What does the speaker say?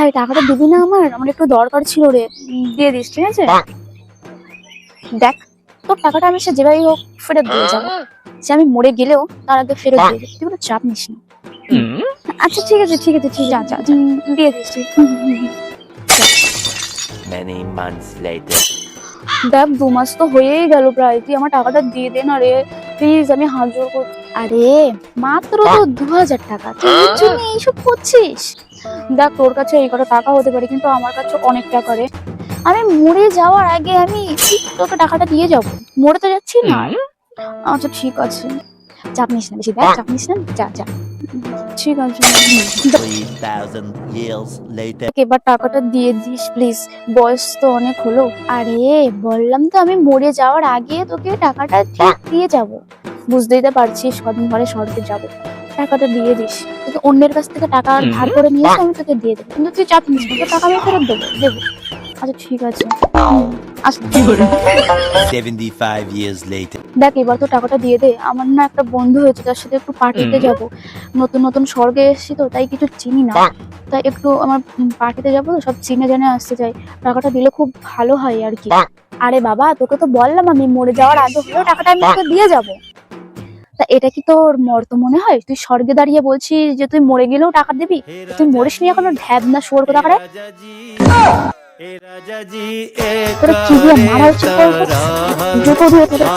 ভাই টাকাটা দিবি না? আমার একটু দরকার ছিল রে, দিয়ে দিস ঠিক আছে? দেখ, তোর টাকাটা আমি সে যেভাবেই হোক ফেরত দিয়ে যাবো। সে আমি মরে গেলেও তার আগে ফেরত দিয়ে দেবো, তুই কোনো চাপ নিস না। আচ্ছা ঠিক আছে ঠিক আছে ঠিক আছে, দিয়ে দিস তুই। Many months later. দেখ 2 মাস তো হয়েই গেল প্রায়, তুই আমার টাকাটা দিয়ে দে না রে প্লিজ, আমি হাত জোড় করছি। আরে মাত্র তো 2000 টাকা, তুই এর জন্য এইসব করছিস? দেখ তোর কাছে এই কটা টাকা হতে পারে, কিন্তু আমার কাছে অনেক টাকা রে। আমি মরে যাওয়ার আগে আমি তোকে টাকাটা দিয়ে যাবো, মরে তো যাচ্ছি না। আচ্ছা ঠিক আছে, চাপ নিস না বেশি, দেখ চাপ নিস না, যা যা, ঠিক আছে। 3,000 years later. এবার টাকাটা দিয়ে দিস প্লিজ, বয়স তো অনেক হলো। আরে বললাম তো আমি মরে যাওয়ার আগে তোকে টাকাটা ঠিক দিয়ে যাব, বুঝতেই তো পারছিস কদিন পরে স্বর্গে যাব। টাকাটা দিয়ে দিস, তুই অন্যের কাছ থেকে টাকা ধার করে নিয়েছিস, আমি তোকে দিয়ে দেবো, কিন্তু তুই চাপ নিস না, তোর টাকা আমি ফেরত দেবো। আচ্ছা ঠিক আছে, আসলে 75 years later. দেখ এবার তো টাকাটা দিয়ে দে। আমার না একটা বন্ধু হয়েছে, তার সাথে একটু পার্টিতে যাব, নতুন নতুন স্বর্গে এসেছি তো, তাই কিছু চিনি না, তাই একটু আমার পার্টিতে যাবো তো, সব চিনে জেনে আসতে চাই, টাকাটা দিলে খুব ভালো হয় আর কি। আরে বাবা তোকে তো বললাম আমি মরে যাওয়ার আগে হলেও টাকাটা আমি তোকে দিয়ে যাব। তা এটা কি তোর মর্ত মনে হয়? তুই স্বর্গে দাঁড়িয়ে বলছিস যে তুই মরে গেলেও টাকা দিবি? তুই মরিস নি এখনো, ঢ্যাব না শুয়োর কোথাকারে। তোরা কি দিয়ে মারা উচিত বলতো? জুতো দিয়ে তোদের